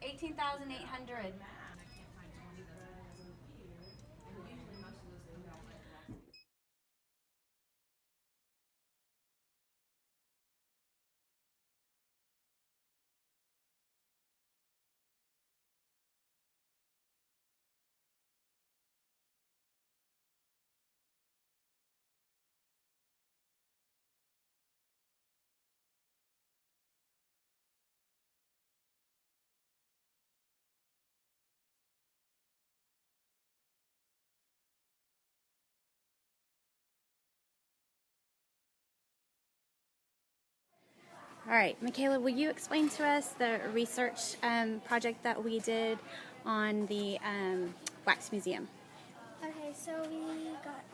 18,800. All right, Michaela, will you explain to us the research project that we did on the wax museum? Okay, so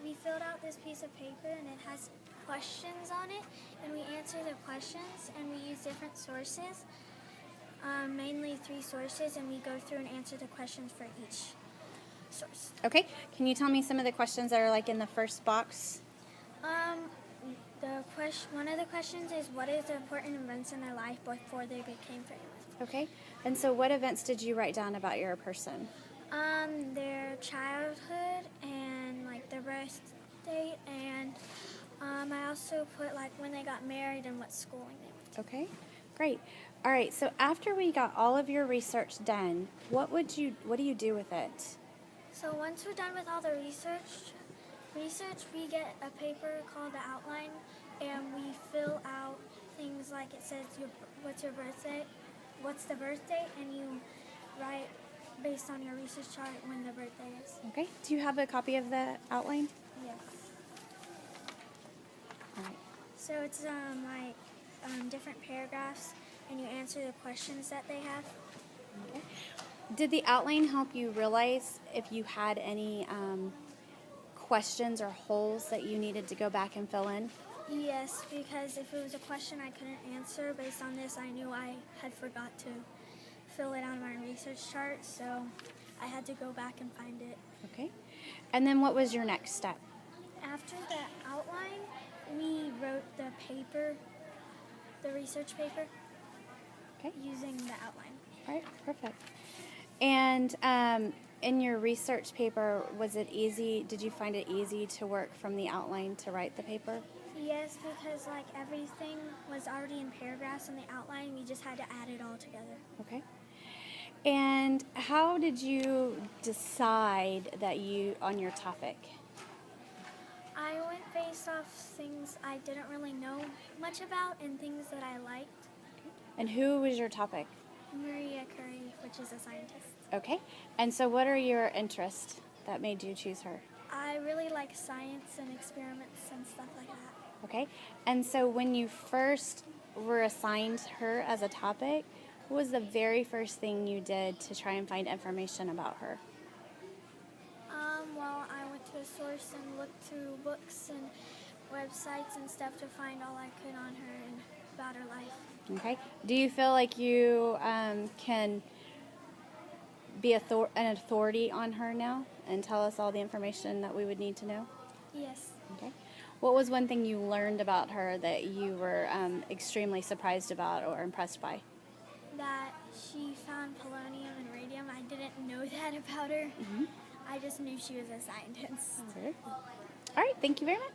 we filled out this piece of paper and it has questions on it, and we answer the questions and we use different sources, mainly 3 sources, and we go through and answer the questions for each source. Okay, can you tell me some of the questions that are like in the first box? One of the questions is, what is the important events in their life before they became famous? Okay, and so what events did you write down about your person? Their childhood and like their birth date, and I also put like when they got married and what schooling they went to. Okay, great. All right, so after we got all of your research done, what do you do with it? So once we're done with all the research, we get a paper called the outline, and we fill out things like it says what's your birthday, what's the birth date, and you write based on your research chart when the birthday is. Okay, do you have a copy of the outline? Yes. All right. So it's different paragraphs, and you answer the questions that they have. Okay. Did the outline help you realize if you had any questions or holes that you needed to go back and fill in? Yes, because if it was a question I couldn't answer based on this, I knew I had forgot to fill it on my research chart, so I had to go back and find it. Okay. And then what was your next step? After the outline, we wrote the paper, the research paper, using the outline. All right, perfect. And in your research paper, was it easy? Did you find it easy to work from the outline to write the paper? Yes, because like everything was already in paragraphs in the outline, we just had to add it all together. Okay. And how did you decide that on your topic? I went based off things I didn't really know much about and things that I liked. And who was your topic? Maria Curie, which is a scientist. Okay. And so what are your interests that made you choose her? I really like science and experiments and stuff like that. Okay. And so when you first were assigned her as a topic, what was the very first thing you did to try and find information about her? Well, I went to a source and looked through books and websites and stuff to find all I could on her and about her life. Okay. Do you feel like you can be an authority on her now and tell us all the information that we would need to know? Yes. Okay. What was one thing you learned about her that you were extremely surprised about or impressed by? That she found polonium and radium. I didn't know that about her. Mm-hmm. I just knew she was a scientist. Okay. All right. Thank you very much.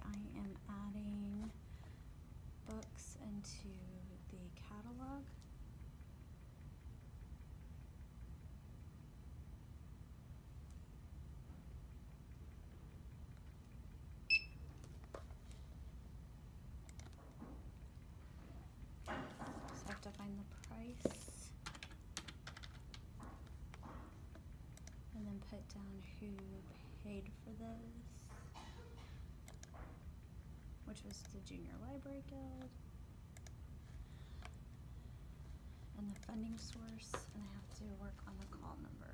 I am adding books into the catalog. So I have to find the price and then put down who paid for this, which was the Junior Library Guild, and the funding source, and I have to work on the call number.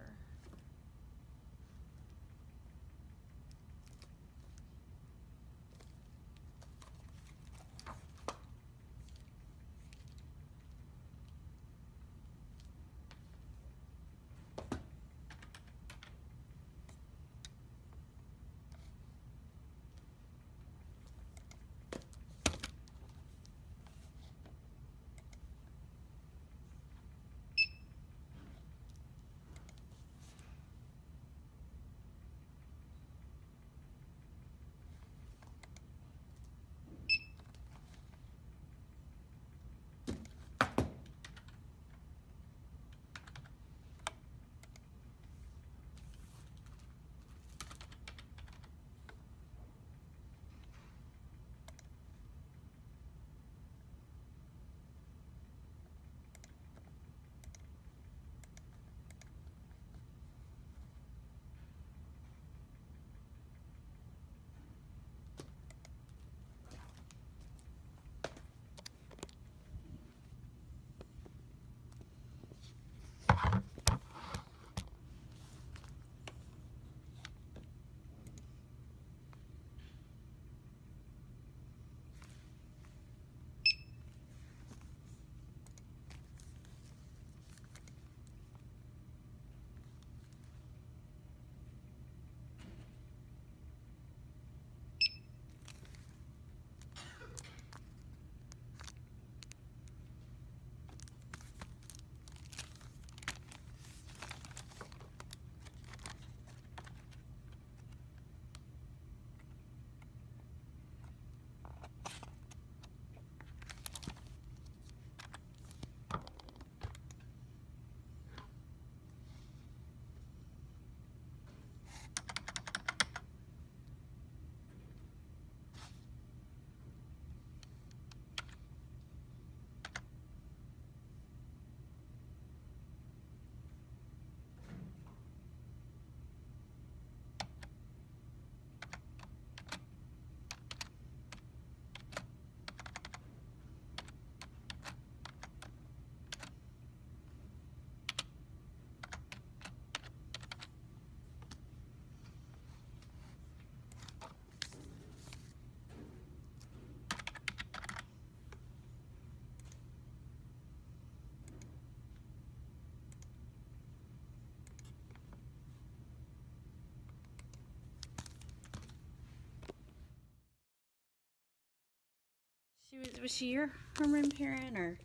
Was she your homeroom parent, or?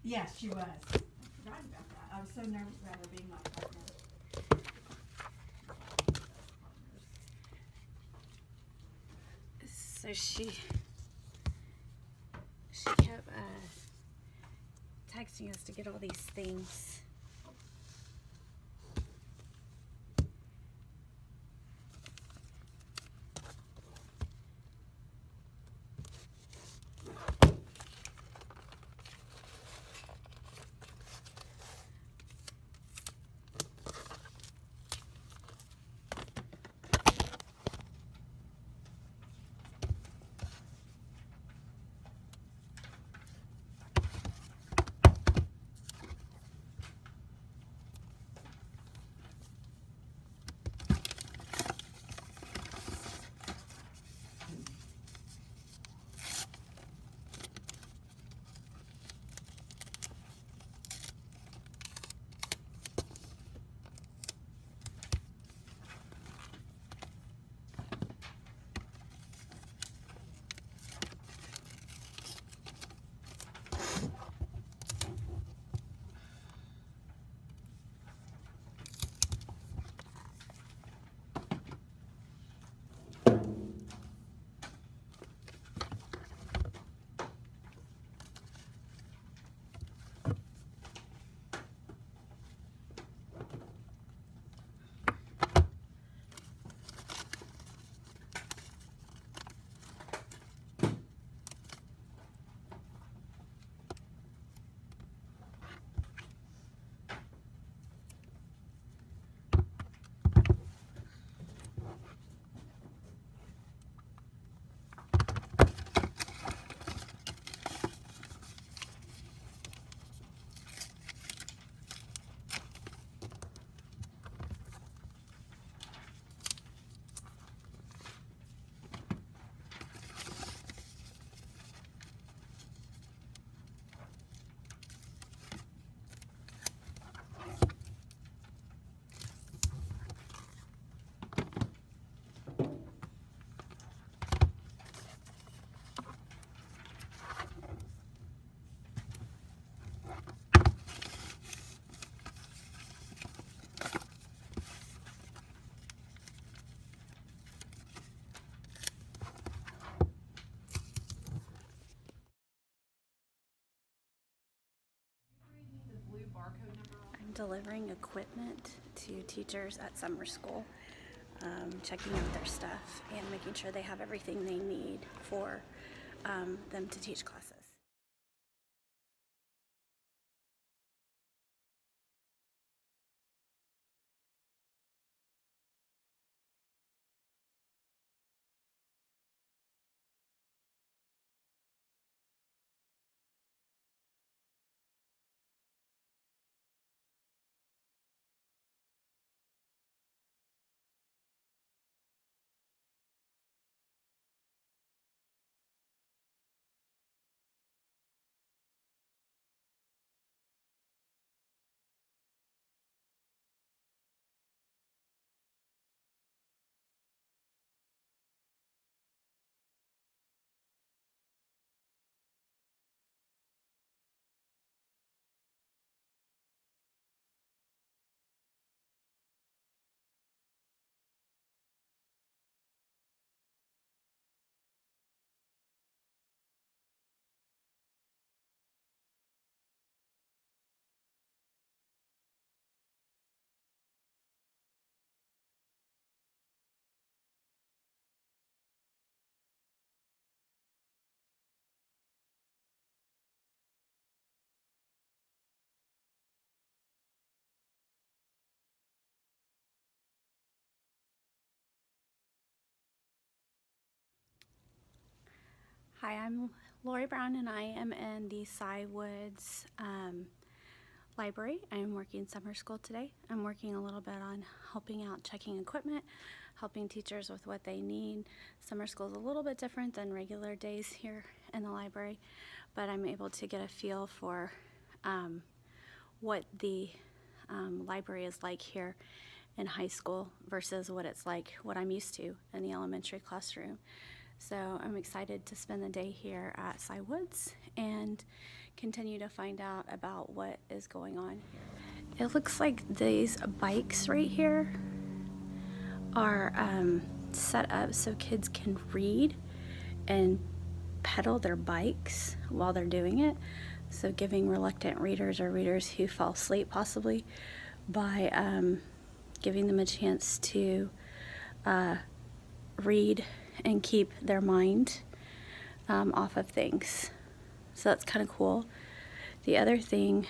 Yes, she was. I forgot about that. I was so nervous about her being my partner. So she kept texting us to get all these things. delivering equipment to teachers at summer school, checking out their stuff and making sure they have everything they need for them to teach classes. Hi, I'm Lori Brown and I am in the Cy Woods library. I'm working summer school today. I'm working a little bit on helping out checking equipment, helping teachers with what they need. Summer school is a little bit different than regular days here in the library, but I'm able to get a feel for what the library is like here in high school versus what I'm used to in the elementary classroom. So I'm excited to spend the day here at Cy Woods and continue to find out about what is going on here. It looks like these bikes right here are set up so kids can read and pedal their bikes while they're doing it. So giving reluctant readers or readers who fall asleep possibly by giving them a chance to read and keep their mind off of things. So that's kind of cool. The other thing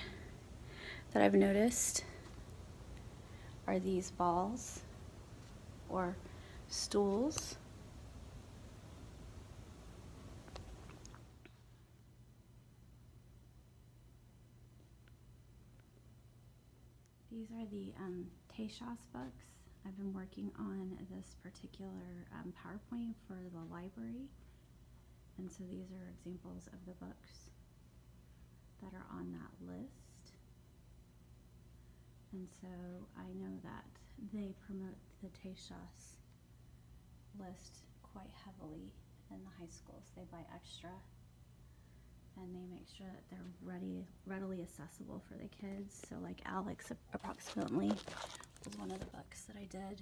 that I've noticed are these balls or stools. These are the Tayshaws books. I've been working on this particular PowerPoint for the library, and so these are examples of the books that are on that list. And so I know that they promote the Tayshaws list quite heavily in the high schools. They buy extra and they make sure that they're readily accessible for the kids. So like Alex approximately was one of the books that I did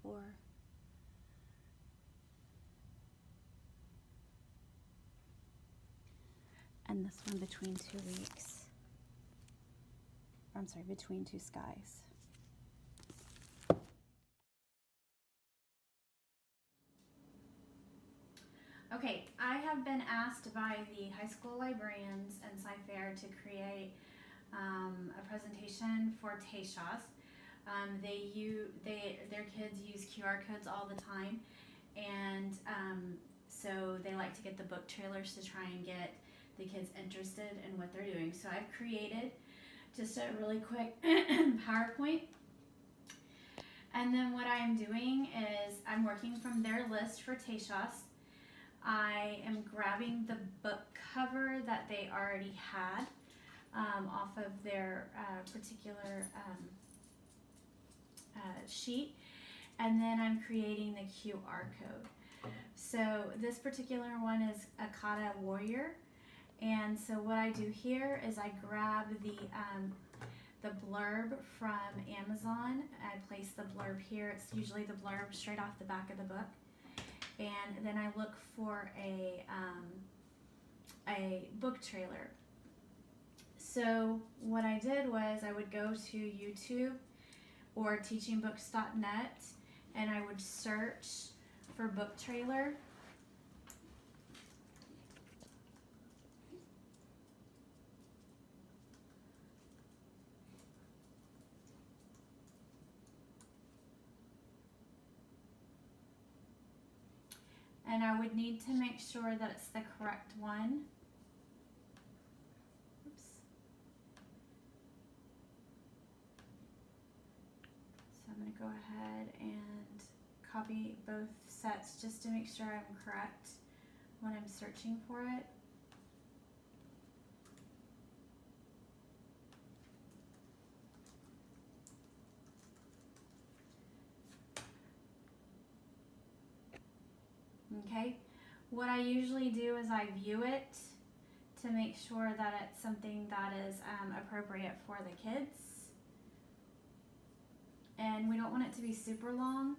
for. And this one, Between Two Weeks. I'm sorry, Between Two Skies. Okay, I have been asked by the high school librarians and Sci-Fair to create a presentation for Tayshaws. Their kids use QR codes all the time, and so they like to get the book trailers to try and get the kids interested in what they're doing. So I've created just a really quick PowerPoint. And then what I'm doing is I'm working from their list for Tayshaws. I am grabbing the book cover that they already had off of their particular sheet, and then I'm creating the QR code. So this particular one is Akata Warrior, and so what I do here is I grab the blurb from Amazon. I place the blurb here. It's usually the blurb straight off the back of the book. And then I look for a book trailer. So what I did was I would go to YouTube or teachingbooks.net and I would search for book trailer. And I would need to make sure that it's the correct one. Oops. So I'm going to go ahead and copy both sets just to make sure I'm correct when I'm searching for it. Okay, what I usually do is I view it to make sure that it's something that is appropriate for the kids. And we don't want it to be super long.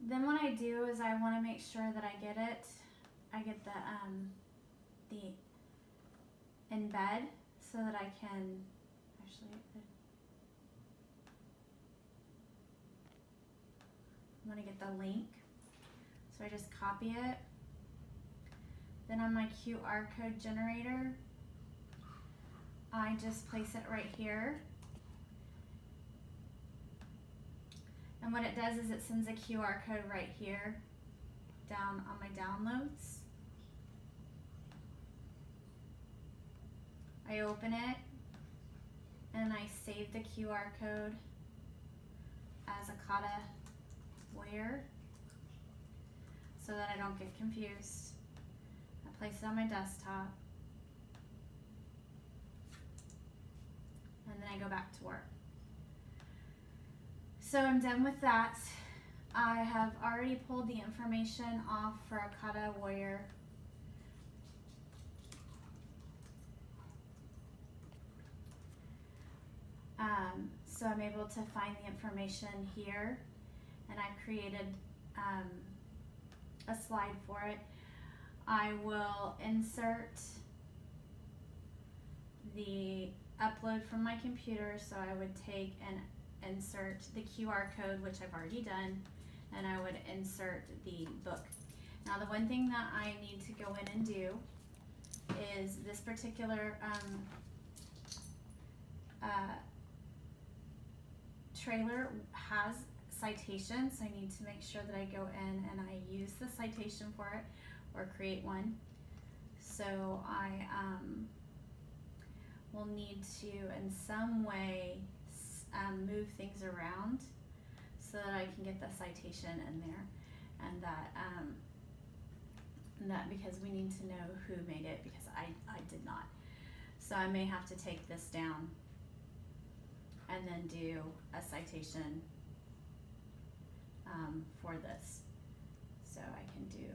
Then what I do is I want to make sure that I get it. I get the embed so that I can actually. I want to get the link, so I just copy it. Then on my QR code generator, I just place it right here. And what it does is it sends a QR code right here down on my downloads. I open it and I save the QR code as a kata warrior so that I don't get confused. I place it on my desktop and then I go back to work. So I'm done with that. I have already pulled the information off for a kata warrior. So I'm able to find the information here, and I've created a slide for it. I will insert the upload from my computer, so I would take and insert the QR code, which I've already done, and I would insert the book. Now the one thing that I need to go in and do is this particular trailer has citations, so I need to make sure that I go in and I use the citation for it or create one. So I will need to in some way move things around so that I can get the citation in there, and that because we need to know who made it, because I did not. So I may have to take this down and then do a citation for this. So I can do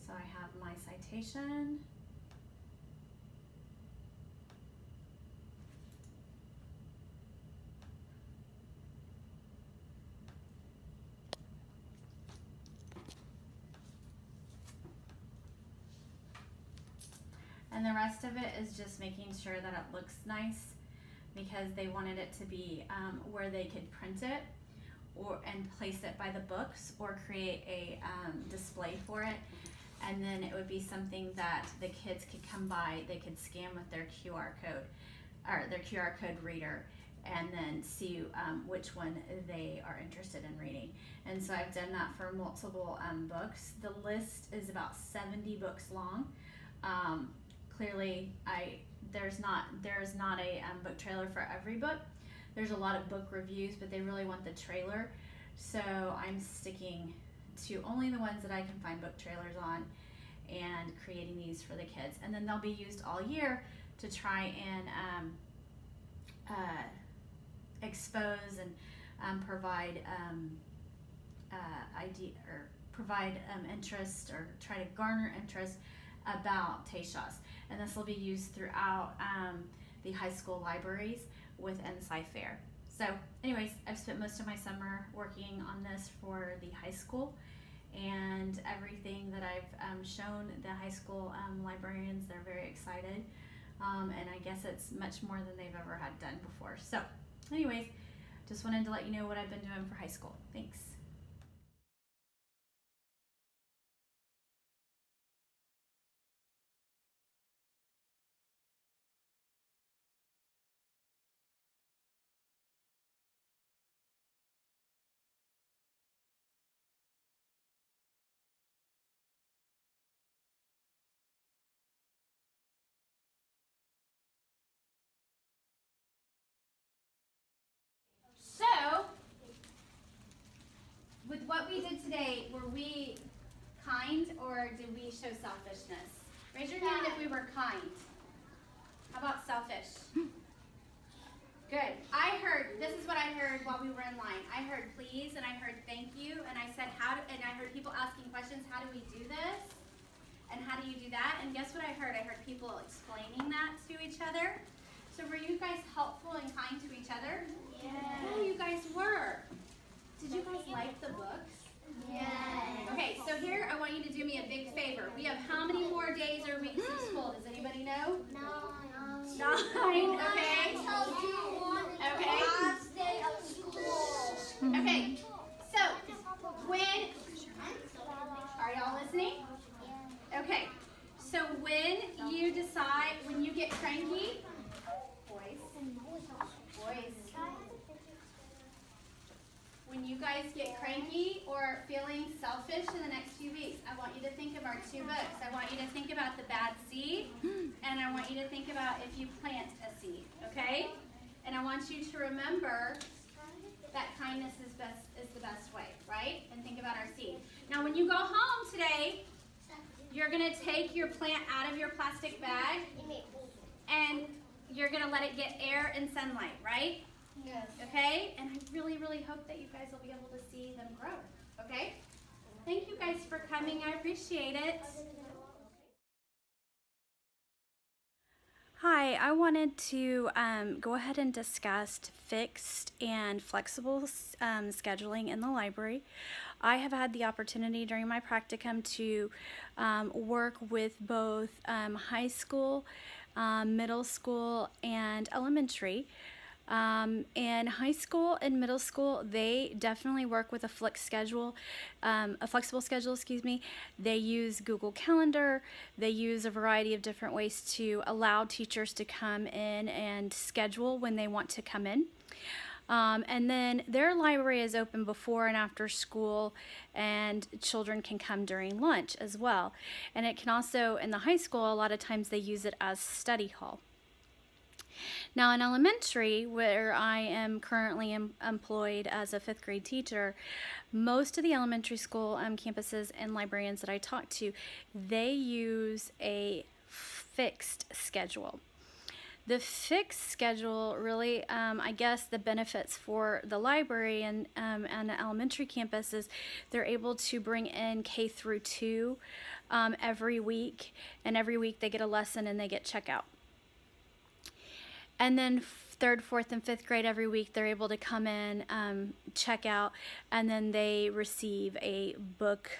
I have my citation. And the rest of it is just making sure that it looks nice, because they wanted it to be where they could print it and place it by the books or create a display for it. And then it would be something that the kids could come by, they could scan with their QR code or their QR code reader and then see which one they are interested in reading. And so I've done that for multiple books. The list is about 70 books long. Clearly, there's not a book trailer for every book. There's a lot of book reviews, but they really want the trailer. So I'm sticking to only the ones that I can find book trailers on and creating these for the kids. And then they'll be used all year to try and expose and provide interest, or try to garner interest about Tayshaws. And this will be used throughout the high school libraries within Sci-Fair. So anyways, I've spent most of my summer working on this for the high school, and everything that I've shown the high school librarians, they're very excited. And I guess it's much more than they've ever had done before. So anyways, just wanted to let you know what I've been doing for high school. Thanks. So, with what we did today, were we kind or did we show selfishness? Raise your hand if we were kind. How about selfish? Good. This is what I heard while we were in line. I heard please, and I heard thank you, and I said and I heard people asking questions, how do we do this? And how do you do that? And guess what I heard? I heard people explaining that to each other. So were you guys helpful and kind to each other? Yeah. Yeah, you guys were. Did you guys like the books? Yes. Okay, so here I want you to do me a big favor. We have how many more days or weeks of school? Does anybody know? 9. 9, okay. Okay. Last day of school. Okay, so are y'all listening? Okay, so when you get cranky, when you guys get cranky or feeling selfish in the next few weeks, I want you to think of our 2 books. I want you to think about the bad seed, and I want you to think about if you plant a seed, okay? And I want you to remember that kindness is the best way, right? And think about our seed. Now, when you go home today, you're going to take your plant out of your plastic bag, and you're going to let it get air and sunlight, right? Yes. Okay? And I really, really hope that you guys will be able to see them grow. Okay? Thank you guys for coming. I appreciate it. Hi, I wanted to go ahead and discuss fixed and flexible scheduling in the library. I have had the opportunity during my practicum to work with both high school, middle school, and elementary. In high school and middle school, they definitely work with a flexible schedule, They use Google Calendar. They use a variety of different ways to allow teachers to come in and schedule when they want to come in. And then their library is open before and after school, and children can come during lunch as well. And it can also, in the high school, a lot of times they use it as study hall. Now in elementary, where I am currently employed as a 5th grade teacher, most of the elementary school campuses and librarians that I talk to, they use a fixed schedule. The fixed schedule really, I guess the benefits for the library and the elementary campus is they're able to bring in K through 2 every week, and every week they get a lesson and they get checkout. And then 3rd, 4th, and 5th grade every week they're able to come in, check out, and then they receive a book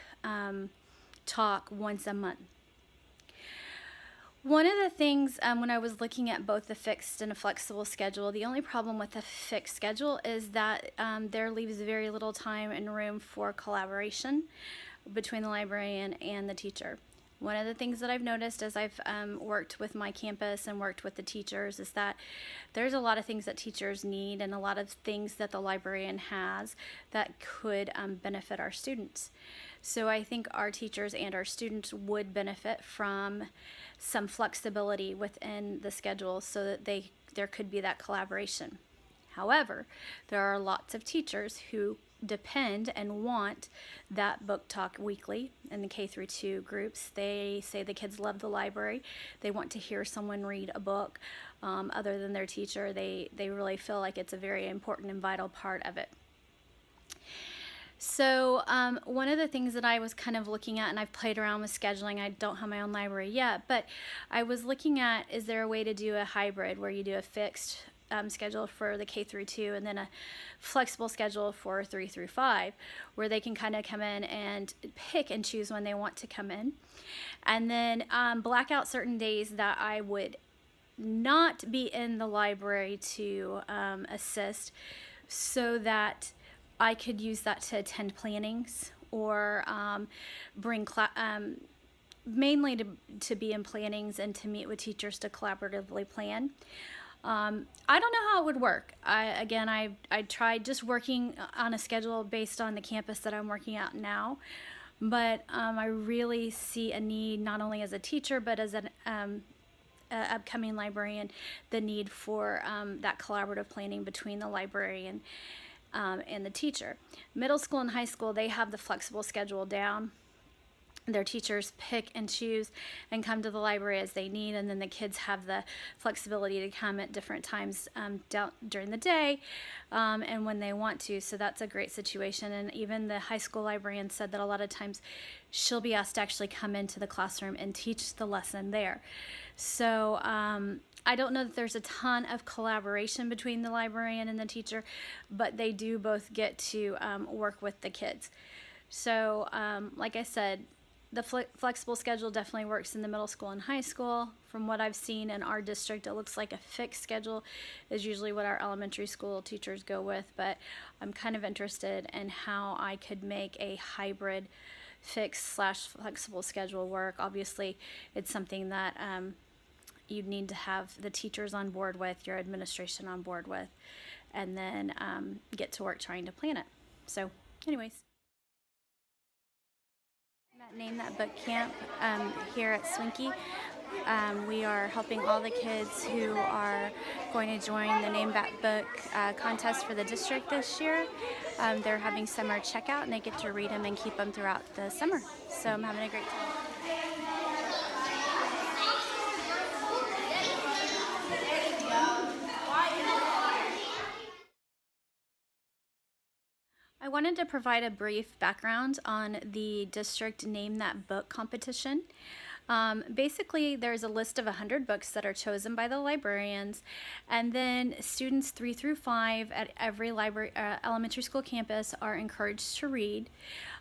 talk once a month. One of the things when I was looking at both the fixed and a flexible schedule, the only problem with the fixed schedule is that there leaves very little time and room for collaboration between the librarian and the teacher. One of the things that I've noticed as I've worked with my campus and worked with the teachers is that there's a lot of things that teachers need and a lot of things that the librarian has that could benefit our students. So I think our teachers and our students would benefit from some flexibility within the schedule so that there could be that collaboration. However, there are lots of teachers who depend and want that book talk weekly in the K through 2 groups. They say the kids love the library. They want to hear someone read a book other than their teacher. They really feel like it's a very important and vital part of it. So one of the things that I was kind of looking at, and I've played around with scheduling, I don't have my own library yet, but I was looking at, is there a way to do a hybrid where you do a fixed schedule for the K through 2 and then a flexible schedule for 3 through 5, where they can kind of come in and pick and choose when they want to come in, and then black out certain days that I would not be in the library to assist, so that I could use that to attend plannings or bring mainly to be in plannings and to meet with teachers to collaboratively plan. I don't know how it would work. I tried just working on a schedule based on the campus that I'm working at now, but I really see a need, not only as a teacher but as an upcoming librarian, the need for that collaborative planning between the librarian and the teacher. Middle school and high school, they have the flexible schedule down. Their teachers pick and choose and come to the library as they need, and then the kids have the flexibility to come at different times during the day and when they want to. So that's a great situation. And even the high school librarian said that a lot of times she'll be asked to actually come into the classroom and teach the lesson there. So I don't know that there's a ton of collaboration between the librarian and the teacher, but they do both get to work with the kids. So like I said, the flexible schedule definitely works in the middle school and high school. From what I've seen in our district, it looks like a fixed schedule is usually what our elementary school teachers go with, but I'm kind of interested in how I could make a hybrid fixed/flexible schedule work. Obviously, it's something that you'd need to have the teachers on board with, your administration on board with, and then get to work trying to plan it. So anyways. Name That Book Camp here at Swinky. We are helping all the kids who are going to join the Name That Book contest for the district this year. They're having summer checkout and they get to read them and keep them throughout the summer. So I'm having a great time. I wanted to provide a brief background on the district Name That Book competition. Basically, there's a list of 100 books that are chosen by the librarians, and then students 3 through 5 at every elementary school campus are encouraged to read.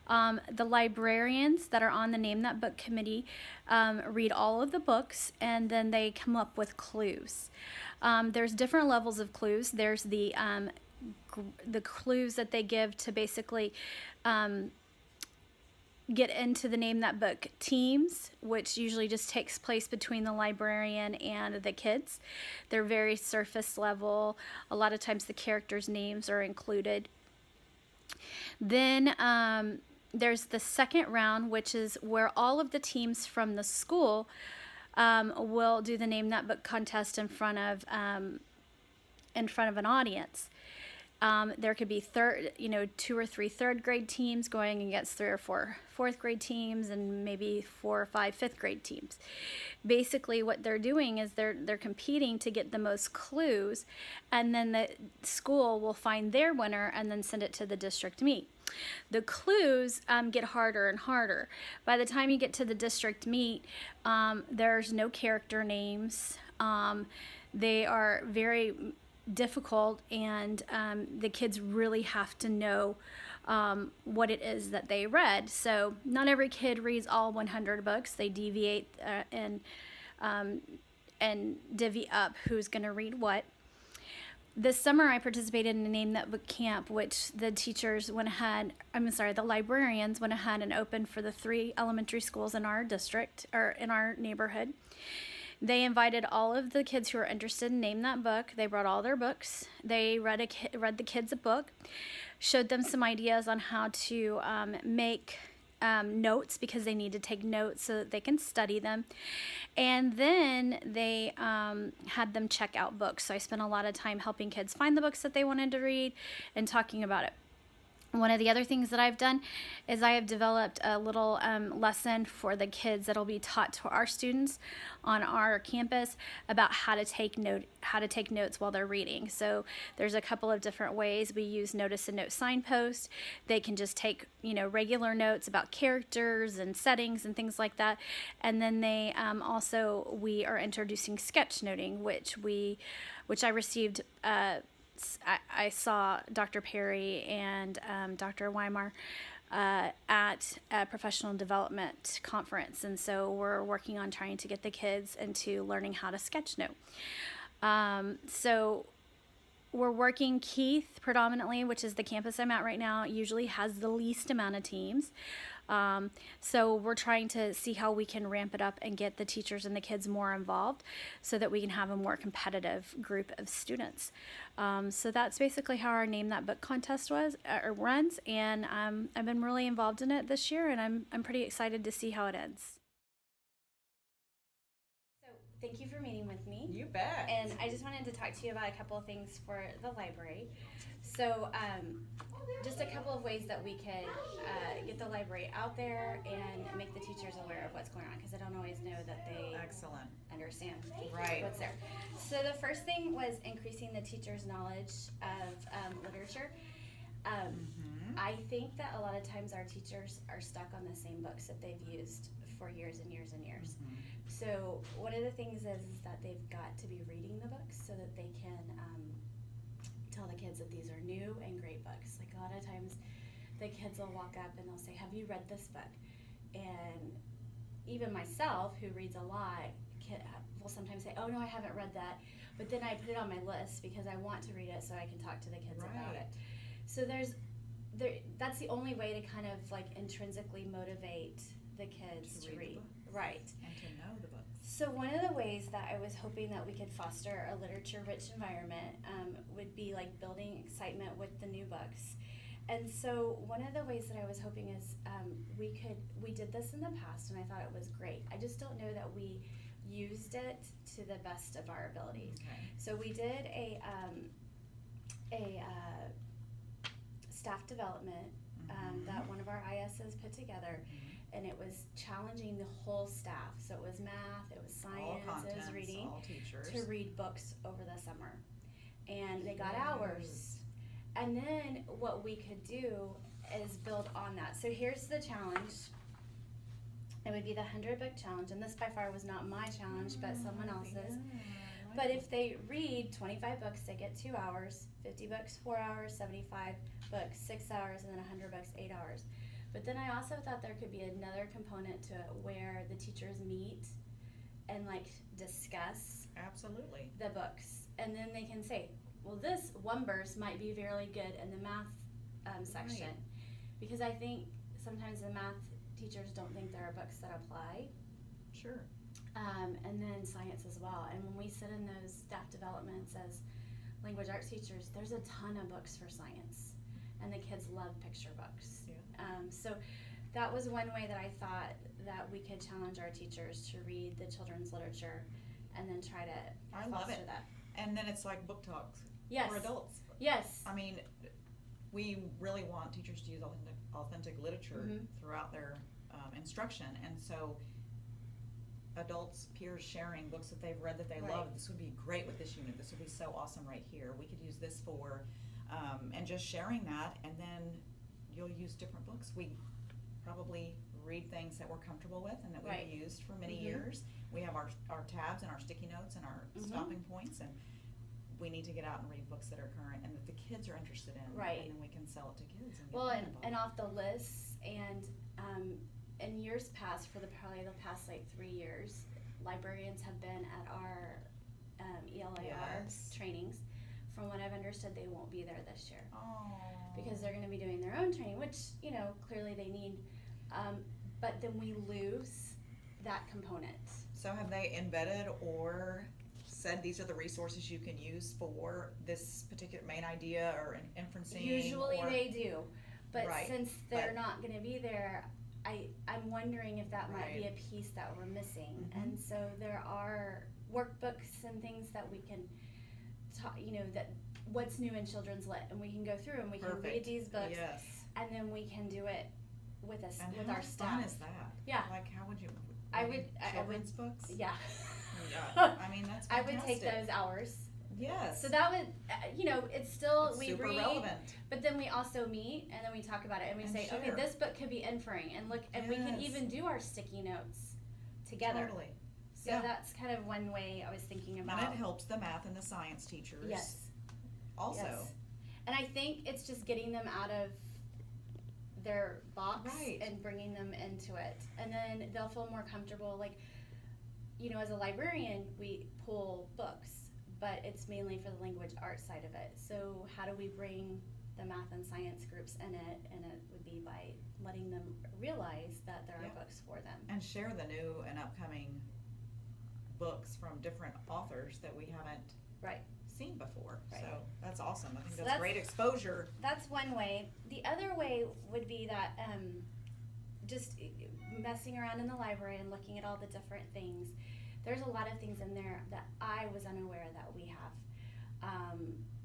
The librarians that are on the Name That Book committee read all of the books, and then they come up with clues. There's different levels of clues. There's the clues that they give to basically get into the Name That Book teams, which usually just takes place between the librarian and the kids. They're very surface level. A lot of times the characters' names are included. Then there's the second round, which is where all of the teams from the school will do the Name That Book contest in front of an audience. There could be 2 or 3 third grade teams going against 3 or 4 fourth grade teams, and maybe 4 or 5 fifth grade teams. Basically, what they're doing is they're competing to get the most clues, and then the school will find their winner and then send it to the district meet. The clues get harder and harder. By the time you get to the district meet, there's no character names. They are very difficult, and the kids really have to know what it is that they read. So not every kid reads all 100 books. They deviate and divvy up who's going to read what. this summer I participated in a Name That Book camp, which the teachers went ahead, the librarians went ahead and opened for the 3 elementary schools in our district, or in our neighborhood. They invited all of the kids who were interested in Name That Book. They brought all their books. They read the kids a book, showed them some ideas on how to make notes, because they need to take notes so that they can study them. And then they had them check out books. So I spent a lot of time helping kids find the books that they wanted to read and talking about it. One of the other things that I've done is I have developed a little lesson for the kids that'll be taught to our students on our campus about how to take notes while they're reading. So there's a couple of different ways. We use notice and note signposts. They can just take regular notes about characters and settings and things like that. And then they we are introducing sketchnoting, which I received. I saw Dr. Perry and Dr. Weimar at a professional development conference, and so we're working on trying to get the kids into learning how to sketchnote. So we're working, Keith predominantly, which is the campus I'm at right now, usually has the least amount of teams. So we're trying to see how we can ramp it up and get the teachers and the kids more involved so that we can have a more competitive group of students. So that's basically how our Name That Book contest runs, and I've been really involved in it this year, and I'm pretty excited to see how it ends. So thank you for meeting with me. You bet. And I just wanted to talk to you about a couple of things for the library. So just a couple of ways that we could get the library out there and make the teachers aware of what's going on, because I don't always know that they Excellent. understand Right. what's there. So the first thing was increasing the teachers' knowledge of literature. I think that a lot of times our teachers are stuck on the same books that they've used for years and years and years. So one of the things is that they've got to be reading the books so that they can tell the kids that these are new and great books. Like, a lot of times the kids will walk up and they'll say, "Have you read this book?" And even myself, who reads a lot, will sometimes say, "Oh no, I haven't read that," but then I put it on my list because I want to read it so I can talk to the kids about it. So that's the only way to kind of like intrinsically motivate the kids to read. Right. And to know the books. So one of the ways that I was hoping that we could foster a literature-rich environment would be like building excitement with the new books. And so one of the ways that I was hoping is we did this in the past, and I thought it was great. I just don't know that we used it to the best of our abilities. Okay. So we did a staff development that one of our ISs put together, and it was challenging the whole staff. So it was math, it was science, it was reading, all teachers. to read books over the summer. And they got hours. And then what we could do is build on that. So here's the challenge. It would be the 100-book challenge, and this by far was not my challenge, but someone else's. But if they read 25 books, they get 2 hours, 50 books, 4 hours, 75 books, 6 hours, and then 100 books, 8 hours. But then I also thought there could be another component to it where the teachers meet and like discuss Absolutely. the books. And then they can say, well, this one verse might be really good in the math section. Right. Because I think sometimes the math teachers don't think there are books that apply. Sure. And then science as well. And when we sit in those staff developments as language arts teachers, there's a ton of books for science. And the kids love picture books. Yeah. So that was one way that I thought that we could challenge our teachers to read the children's literature and then try to I foster love it. that. And then it's like book talks Yes. for adults. Yes. I mean, we really want teachers to use authentic literature throughout their instruction, and so adults, peers sharing books that they've read that they love. This would be great with this unit. This would be so awesome right here. We could use this for, and just sharing that, and then you'll use different books. We probably read things that we're comfortable with and that we've used for many years. We have our tabs and our sticky notes and our stopping points, and we need to get out and read books that are current and that the kids are interested in. Right. And then we can sell it to kids. And Well, get them and involved. off the lists, and in years past, for probably the past like 3 years, librarians have been at our ELAR Yes. trainings from what I've understood, they won't be there this year Oh. because they're going to be doing their own training, which, clearly they need. But then we lose that component. So have they embedded or said these are the resources you can use for this particular main idea or inferencing? Usually or? they do, but Right, since they're but- not going to be there, I'm wondering if that might be Right. a piece that we're missing. Mhm. And so there are workbooks and things that we can talk, that what's new in children's lit, and we can go through and we can read Perfect. these books, Yes. and then we can do it with us And with how our fun staff. is that? Yeah. Like, how would you? I reading would- I children's books. Yeah. Yeah. I mean, that's I fantastic. would take those hours. Yes. So that would, it's still It's we super read, relevant. but then we also meet and then we talk about it and we And say, okay, share. this book could be inferring, and look, and we can Yes. even do our sticky notes together. Totally. So Yeah. that's kind of one way I was thinking And about. it helps the math and the science teachers. Yes. Also. Yes. And I think it's just getting them out of their box Right. and bringing them into it. And then they'll feel more comfortable. Like, as a librarian, we pull books, but it's mainly for the language arts side of it. So how do we bring the math and science groups in it? And it would be by letting them realize that there are Yeah. books for them. And share the new and upcoming books from different authors that we haven't Right. seen before. Right. So that's awesome. I think So that's that's- great exposure. That's one way. The other way would be that just messing around in the library and looking at all the different things. There's a lot of things in there that I was unaware that we have.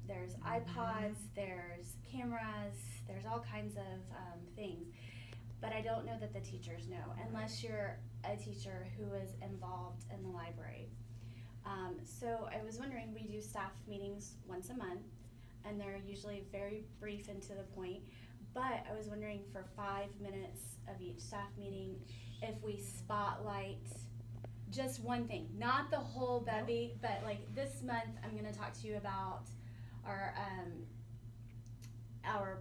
There's iPods, there's cameras, there's all kinds of things. But I don't know that the teachers know, unless you're a teacher who is involved in the library. So I was wondering, we do staff meetings once a month, and they're usually very brief and to the point. But I was wondering, for 5 minutes of each staff meeting, if we spotlight just one thing, not the whole bevy, but like this month, I'm going to talk to you about our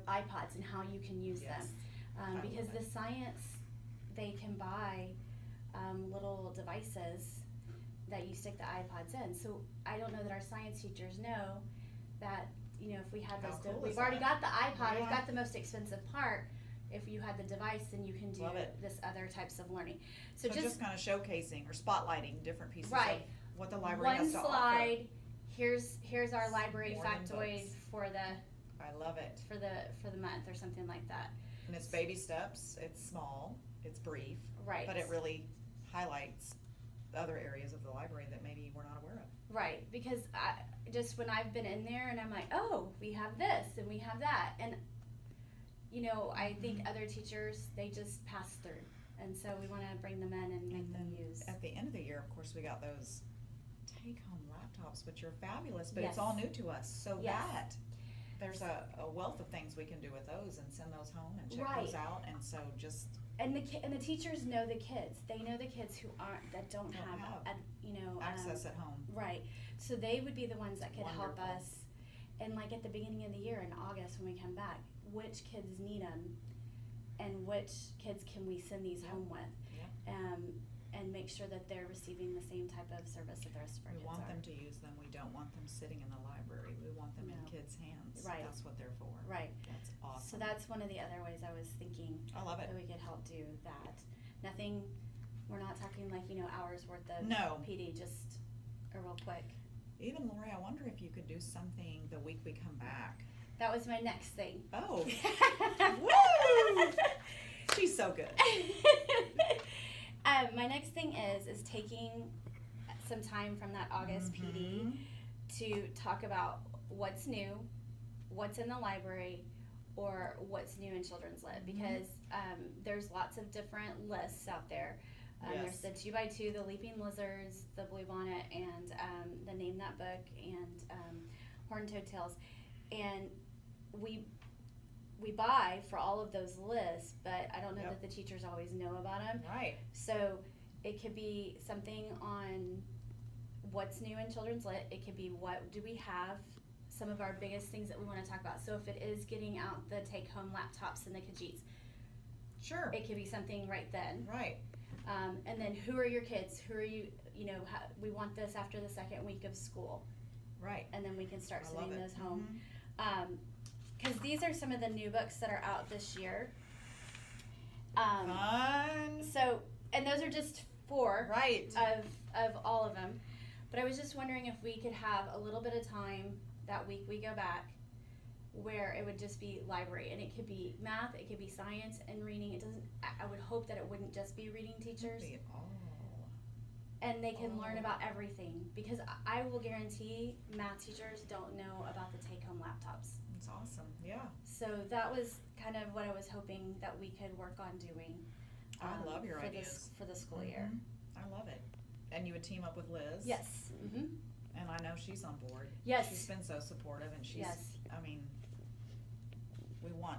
iPods and how you can use Yes. them, I because love the it. science, they can buy little devices that you stick the iPods in. So I don't know that our science teachers know that, if we had How those, cool we've is already that? got the iPod, we've Yeah. got the most expensive part. If you had the device, then you can do Love it. this other types of learning. So just kind of showcasing or spotlighting different pieces Right. of what the library one has to slide. Here's our library More than factoid books. for the offer. I love it. for the month or something like that. And it's baby steps. It's small. It's brief. Right. But it really highlights the other areas of the library that maybe we're not aware of. Right, because just when I've been in there and I'm like, oh, we have this and we have that, and I think Mm-hmm. other teachers, they just pass through, and so we want to bring them in and make And them then use. at the end of the year, of course, we got those take-home laptops, which are fabulous, but it's Yes. all new to us. So Yes. that there's a wealth of things we can do with those and send those home and check Right. those out. And so just And the teachers know the kids. They know the kids who don't Don't have have access at home. Right. So they would be the ones that could help Wonderful. us. And like at the beginning of the year in August when we come back, which kids need them, and which kids can we send these Yep. home with, Yep. and make sure that they're receiving the same type of service that the rest of our We kids want are. them to use them. We don't want them sitting in the library. We want them in No. kids' hands. Right. That's what they're for. Right. That's awesome. So that's one of the other ways I was thinking I love it. that we could help do that. Nothing. We're not talking like hours worth of No. PD. Just a real quick. Even Lori, I wonder if you could do something the week we come back. That was my next thing. Oh. Woo! She's so good. My next thing is taking some time from that August PD Mhm. to talk about what's new, what's in the library, or what's new in Children's Lit, because there's lots of different lists out there. There's the Yes. 2x2, the Leaping Lizards, the Blue Bonnet, and the Name That Book, and Horned-Toed Tales. And we buy for all of those lists, but I don't know Yep. that the teachers always know about them. Right. So it could be something on what's new in Children's Lit. It could be what do we have, some of our biggest things that we want to talk about. So if it is getting out the take-home laptops and the Kajeets, Sure. it could be something right then. Right. And then who are your kids? Who are you, we want this after the second week of school. Right. and then we can start I love sending it. those home. Because these are some of the new books that are out this year. Fun. So, and those are just 4 Right. of all of them. But I was just wondering if we could have a little bit of time that week we go back where it would just be library, and it could be math, it could be science and reading. It doesn't, I would hope that it wouldn't just be reading teachers. Be all. And they can learn about everything, because I will guarantee math teachers don't know about the take-home laptops. It's awesome. Yeah. So that was kind of what I was hoping that we could work on doing. I love your for ideas. for the school year. I love it. And you would team up with Liz. Yes. Mm-hmm. And I know she's on board. Yes. She's been so supportive, and she's, Yes. I mean, we want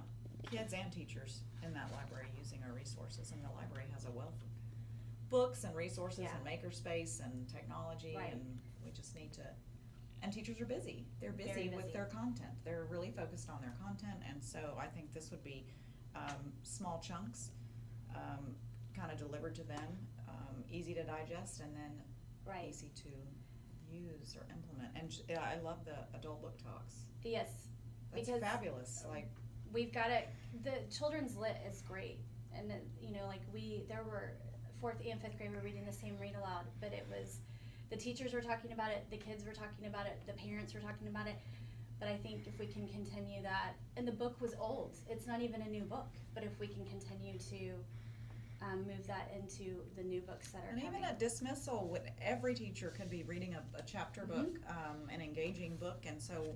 kids and teachers in that library using our resources, and the library has a wealth of books and resources and makerspace and technology, Right. and we just need to, and teachers are busy. They're Very busy with busy. their content. They're really focused on their content, and so I think this would be small chunks, kind of delivered to them, easy to digest, and then Right. easy to use or implement. And yeah, I love the adult book talks. Yes. That's Because fabulous. Like, we've got it. The children's lit is great, and like there were 4th and 5th grade were reading the same read aloud, but it was the teachers were talking about it, the kids were talking about it, the parents were talking about it. But I think if we can continue that, and the book was old, it's not even a new book, but if we can continue to move that into the new books that are and coming. even at dismissal, every teacher could be reading a chapter book, an engaging book, and so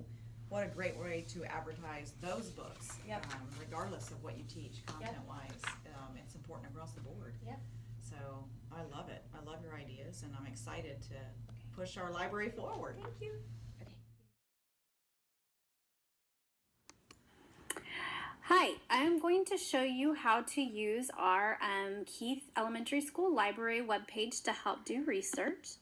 what a great way to advertise those books, Yep. Regardless of what you teach content-wise. It's important across the board. Yep. So I love it. I love your ideas, and I'm excited to push our library forward. Thank you. Okay. Hi, I'm going to show you how to use our Keith Elementary School Library webpage to help do research.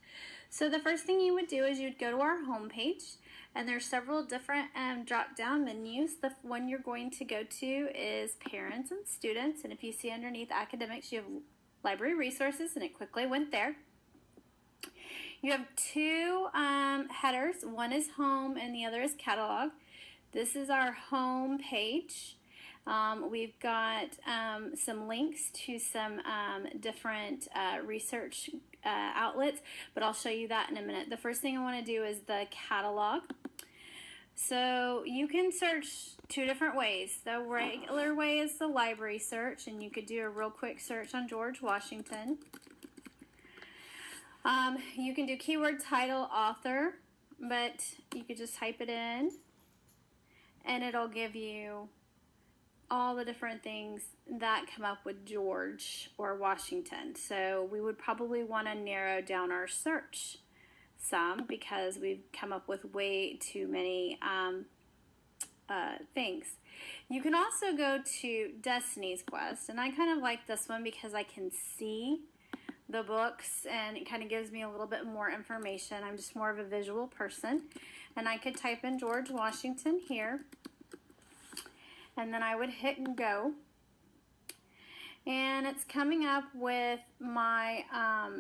So the first thing you would do is you'd go to our homepage, and there's several different drop-down menus. The one you're going to go to is Parents and Students, and if you see underneath Academics, you have Library Resources, and it quickly went there. You have 2 headers. One is Home, and the other is Catalog. This is our home page. We've got some links to some different research outlets, but I'll show you that in a minute. The first thing I want to do is the catalog. So you can search 2 different ways. The regular way is the library search, and you could do a real quick search on George Washington. You can do keyword, title, author, but you could just type it in, and it'll give you all the different things that come up with George or Washington. So we would probably want to narrow down our search some, because we've come up with way too many things. You can also go to Destiny's Quest, and I kind of like this one because I can see the books, and it kind of gives me a little bit more information. I'm just more of a visual person, and I could type in George Washington here, and then I would hit go, and it's coming up with my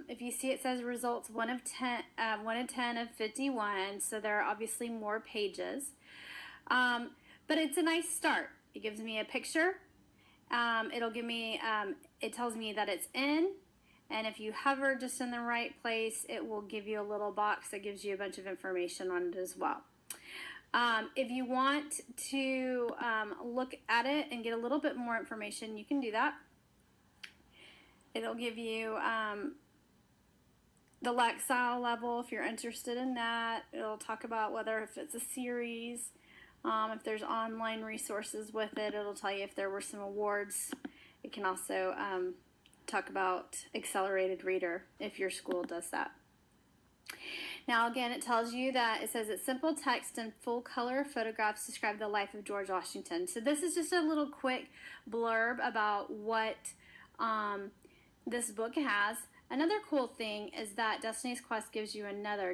if you see, it says results 1 of 10 of 51, so there are obviously more pages, but it's a nice start. It gives me a picture. It'll give me it tells me that it's in, and if you hover just in the right place, it will give you a little box that gives you a bunch of information on it as well. If you want to look at it and get a little bit more information, you can do that. It'll give you the Lexile level if you're interested in that. It'll talk about whether if it's a series, if there's online resources with it. It'll tell you if there were some awards. It can also talk about accelerated reader if your school does that. Now again, it tells you that it says it's simple text and full color photographs describe the life of George Washington. So this is just a little quick blurb about what this book has. Another cool thing is that Destiny's Quest gives you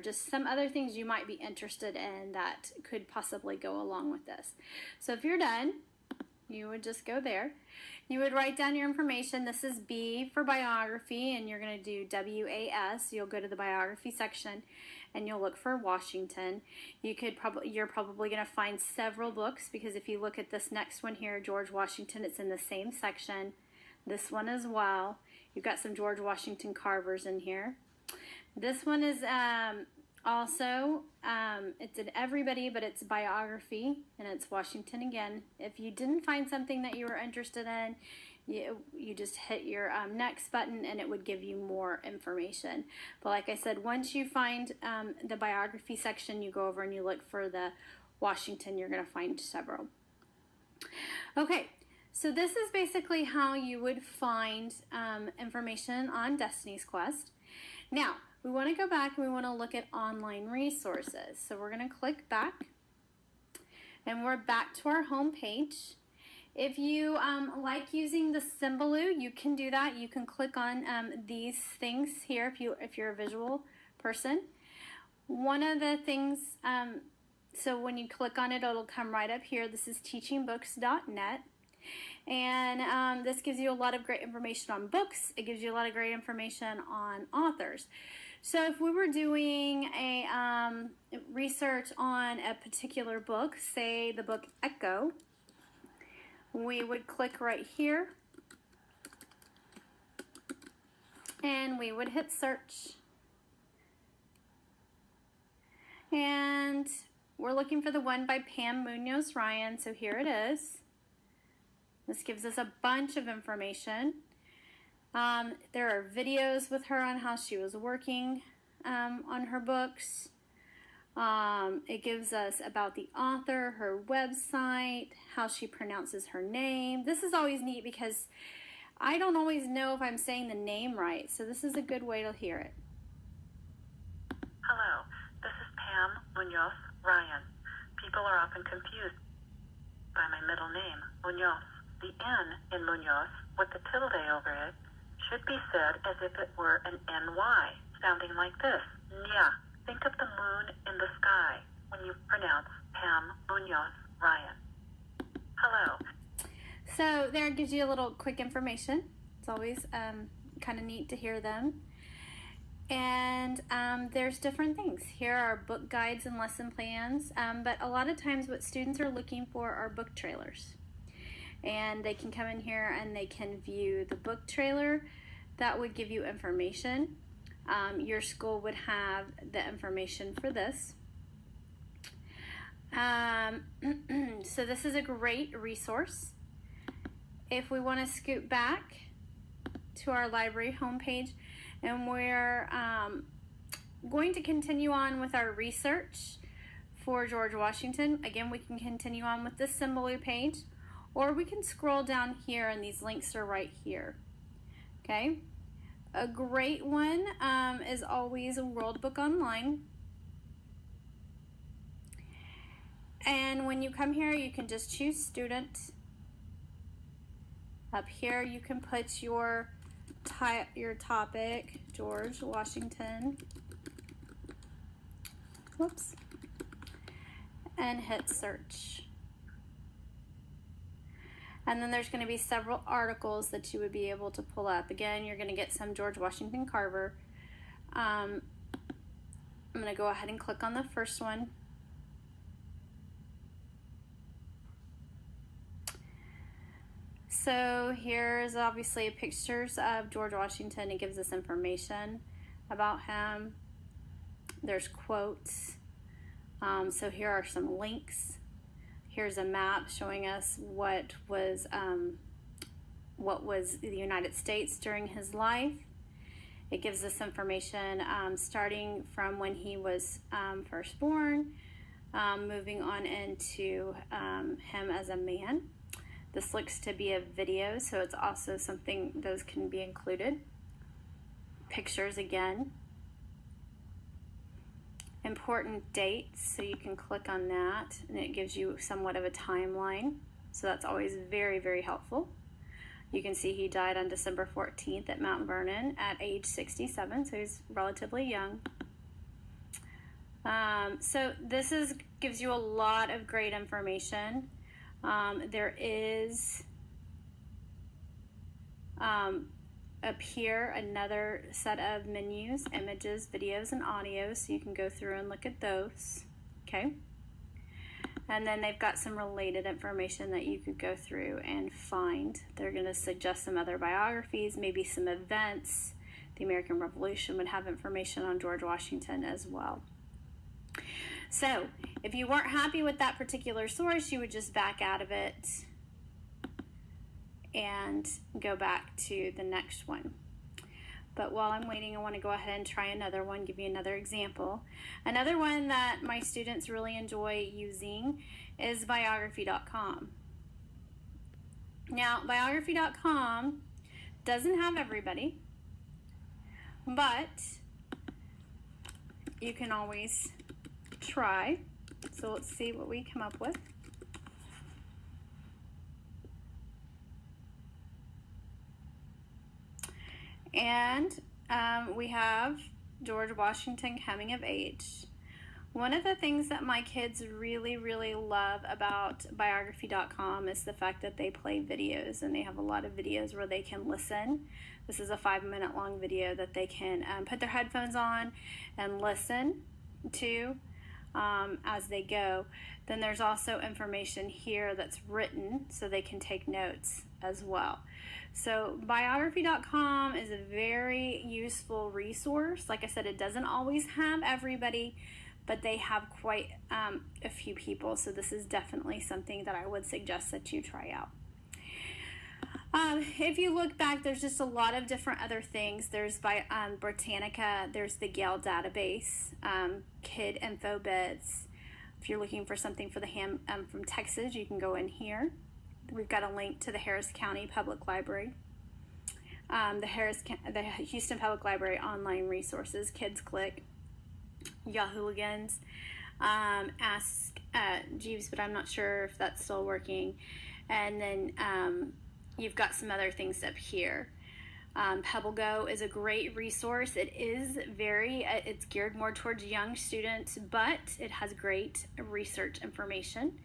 just some other things you might be interested in that could possibly go along with this. So if you're done, you would just go there. You would write down your information. This is B for biography, and you're going to do WAS. You'll go to the biography section, and you'll look for Washington. You're probably going to find several books, because if you look at this next one here, George Washington, it's in the same section. This one as well. You've got some George Washington carvers in here. This one is also, it's an everybody, but it's biography, and it's Washington again. If you didn't find something that you were interested in, you just hit your next button and it would give you more information. But like I said, once you find the biography section, you go over and you look for the Washington, you're going to find several. Okay, so this is basically how you would find information on Destiny's Quest. Now, we want to go back and we want to look at online resources. So we're going to click back, and we're back to our home page. If you like using the Symbaloo, you can do that. You can click on these things here if you're a visual person. One of the things, so when you click on it, it'll come right up here. This is teachingbooks.net. And this gives you a lot of great information on books. It gives you a lot of great information on authors. So if we were doing a research on a particular book, say the book Echo, we would click right here and we would hit search. And we're looking for the one by Pam Munoz Ryan, so here it is. This gives us a bunch of information. There are videos with her on how she was working on her books. It gives us about the author, her website, how she pronounces her name. This is always neat because I don't always know if I'm saying the name right, so this is a good way to hear it. Hello, this is Pam Munoz Ryan. People are often confused by my middle name, Munoz. The N in Munoz, with the tilde over it, should be said as if it were an NY, sounding like this. Nya. Think of the moon in the sky when you pronounce Pam Munoz Ryan. Hello. So there it gives you a little quick information. It's always kind of neat to hear them. And there's different things. Here are book guides and lesson plans, but a lot of times what students are looking for are book trailers. And they can come in here and they can view the book trailer. That would give you information. Your school would have the information for this. So this is a great resource. If we want to scoot back to our library homepage, and we're going to continue on with our research for George Washington. Again, we can continue on with this Symbaloo page, or we can scroll down here and these links are right here. Okay, a great one is always World Book Online. And when you come here, you can just choose student. Up here, you can put your topic, George Washington. Whoops. And hit search. And then there's going to be several articles that you would be able to pull up. Again, you're going to get some George Washington Carver. I'm going to go ahead and click on the first one. So here's obviously pictures of George Washington. It gives us information about him. There's quotes. So here are some links. Here's a map showing us what was the United States during his life. It gives us information starting from when he was first born, moving on into him as a man. This looks to be a video, so it's also something, those can be included. Pictures again. Important dates, so you can click on that and it gives you somewhat of a timeline. So that's always very, very helpful. You can see he died on December 14th at Mount Vernon at age 67, so he's relatively young. So this gives you a lot of great information. There is appear another set of menus, images, videos, and audio, so you can go through and look at those. Okay. And then they've got some related information that you could go through and find. They're going to suggest some other biographies, maybe some events. The American Revolution would have information on George Washington as well. So if you weren't happy with that particular source, you would just back out of it and go back to the next one. But while I'm waiting, I want to go ahead and try another one, give you another example. Another one that my students really enjoy using is biography.com. Now, biography.com doesn't have everybody, but you can always try. So let's see what we come up with. And we have George Washington coming of age. One of the things that my kids really, really love about biography.com is the fact that they play videos, and they have a lot of videos where they can listen. This is a 5-minute long video that they can put their headphones on and listen to as they go. Then there's also information here that's written so they can take notes as well. So biography.com is a very useful resource. Like I said, it doesn't always have everybody, but they have quite a few people. So this is definitely something that I would suggest that you try out. If you look back, there's just a lot of different other things. There's Britannica, there's the Gale database, Kid Info Bits. If you're looking for something for the from Texas, you can go in here. We've got a link to the Harris County Public Library, the Houston Public Library online resources, Kids Click, Yahooligans, Ask Jeeves, but I'm not sure if that's still working. And then you've got some other things up here. PebbleGo is a great resource. It is it's geared more towards young students, but it has great research information.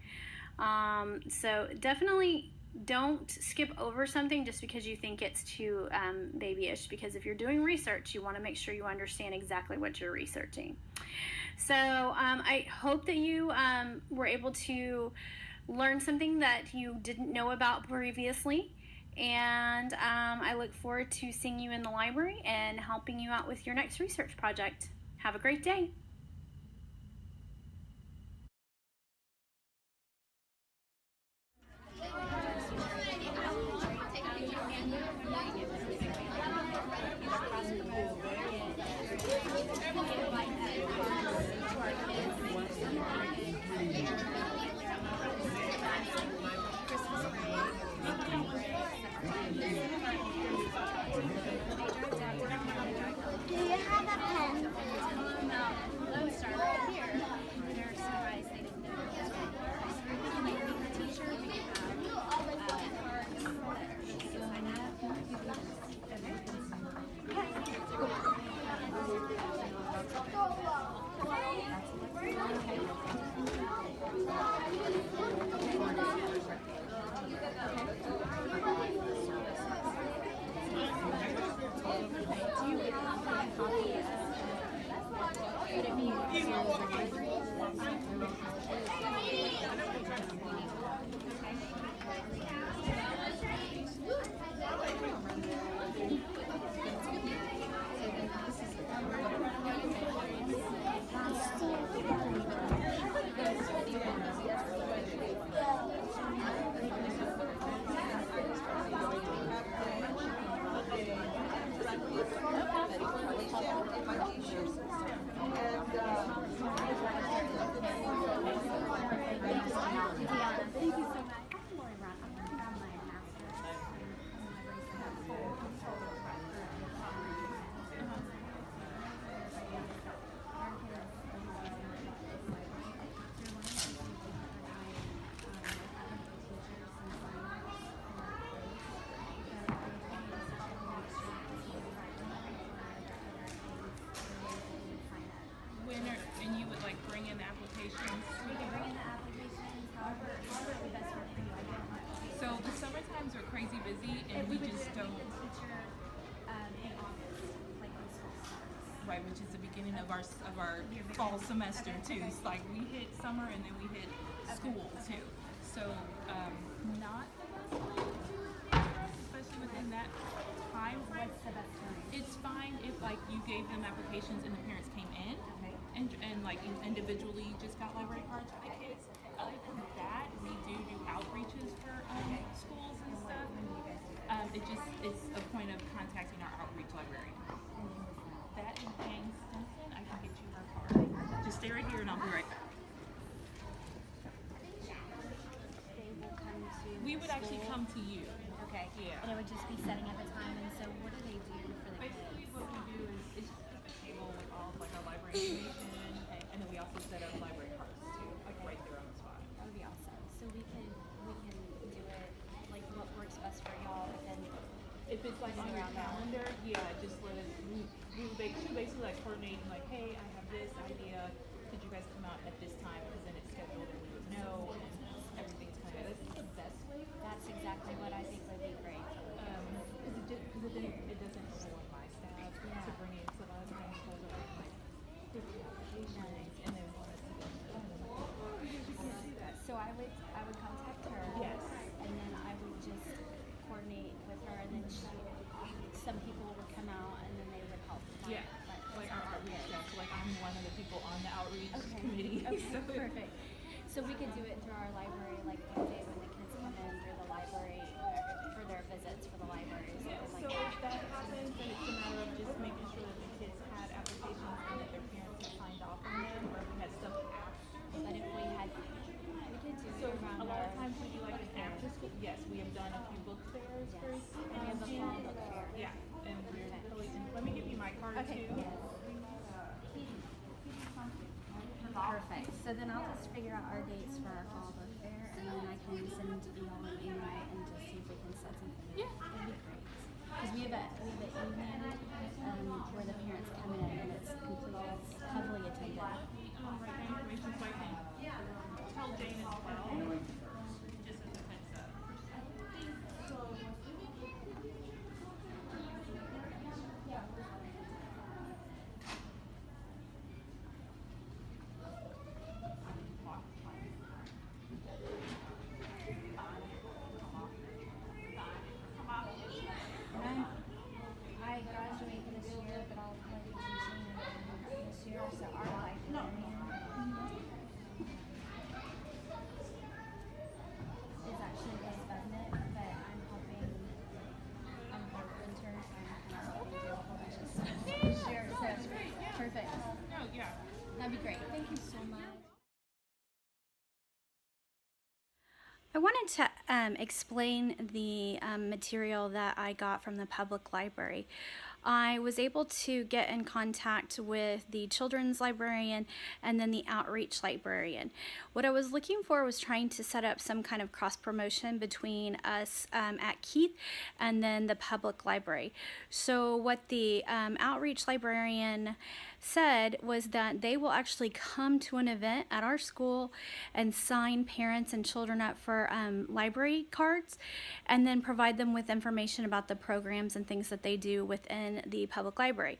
So definitely don't skip over something just because you think it's too babyish, because if you're doing research, you want to make sure you understand exactly what you're researching. So I hope that you were able to learn something that you didn't know about previously, and I look forward to seeing you in the library and helping you out with your next research project. Have a great day. Do you have a pen? And right, which is the beginning of our fall semester too. It's like we hit summer and then we hit school too. So not the best time to do this, especially within that time frame. What's the best time? It's fine if like you gave them applications and the parents came in and like individually just got library cards for the kids. Other than that, we do outreaches for schools and stuff. It's a point of contacting our outreach librarian. That is Jane Stinson. I can get you her card. Just stay right here and I'll be right back. They will come to We would actually come to you. Okay. Yeah. And it would just be setting up a time. And so what do they do for the Basically, kids? what we do is it's just a table with all of like our library information, and then we also set up library cards too, like right there on the spot. That would be awesome. So we can do it like what works best for y'all, but then If it's like on your calendar, yeah, just let us. We basically like coordinating, like, hey, I have this idea. Could you guys come out at this time? Because then it's scheduled and we would know, and everything's kind of. That's the best way. that's exactly what I think would be great. Because it doesn't overwhelm my staff to bring in. So a lot of times schools are like 50 applications, and they want us to go. So I would contact her. Yes. And then I would just coordinate with her, and then some people would come out, and then they would help. Yeah, like our outreach staff. So like I'm one of the people on the outreach committee. Okay, So perfect. So we could do it through our library, like one day when the kids come in through the library for their visits for the library, Yeah, something so like if that happens, then it's a matter of just making sure that the kids had applications and that their parents had signed off on them, or if we had stuff after. But if we could do So it around a lot of our times we do like an after school. Yes, we have done a few book fairs. Yes. Very And we have a fall book fair. Yeah, and we're really. Let me give you my card Okay. too. Yes. Perfect. So then I'll just figure out our dates for our fall book fair, and then I can send you all an invite and just see if we can set something. Yeah. That'd be great. Because we have an evening where the parents come in and it's completely, it's heavily attended. Write the information so I can tell Jane as well. Just as a heads up. I graduate this year, but I'll play continue this year, so our life is actually postponement, but I'm hoping winter, so I'm kind of do a whole bunch of stuff this year. So perfect. No, yeah. That'd be great. Thank you so much. I wanted to explain the material that I got from the public library. I was able to get in contact with the children's librarian and then the outreach librarian. What I was looking for was trying to set up some kind of cross promotion between us at Keith and then the public library. So what the outreach librarian said was that they will actually come to an event at our school and sign parents and children up for library cards, and then provide them with information about the programs and things that they do within the public library.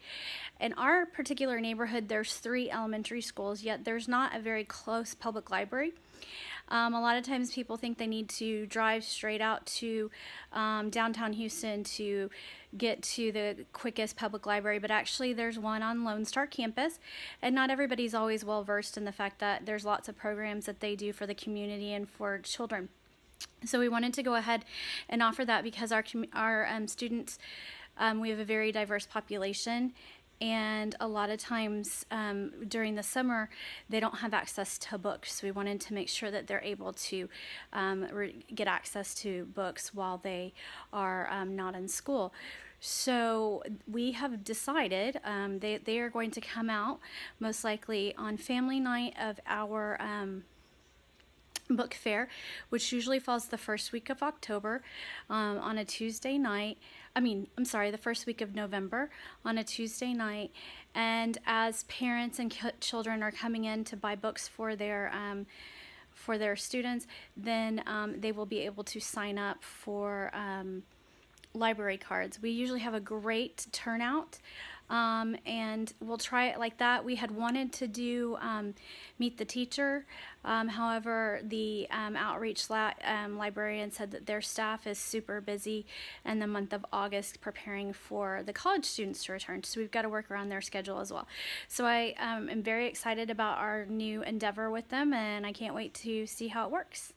In our particular neighborhood, there's 3 elementary schools, yet there's not a very close public library. A lot of times people think they need to drive straight out to downtown Houston to get to the quickest public library, but actually there's one on Lone Star campus, and not everybody's always well versed in the fact that there's lots of programs that they do for the community and for children. So we wanted to go ahead and offer that because our students, we have a very diverse population, and a lot of times during the summer they don't have access to books. So we wanted to make sure that they're able to get access to books while they are not in school. So we have decided they are going to come out most likely on family night of our book fair, which usually falls the first week of October on a Tuesday night. The first week of November on a Tuesday night. And as parents and children are coming in to buy books for their students, then they will be able to sign up for library cards. We usually have a great turnout. and we'll try it like that. We had wanted to do Meet the Teacher. However, the outreach librarian said that their staff is super busy in the month of August preparing for the college students to return. So we've got to work around their schedule as well. So I am very excited about our new endeavor with them, and I can't wait to see how it works.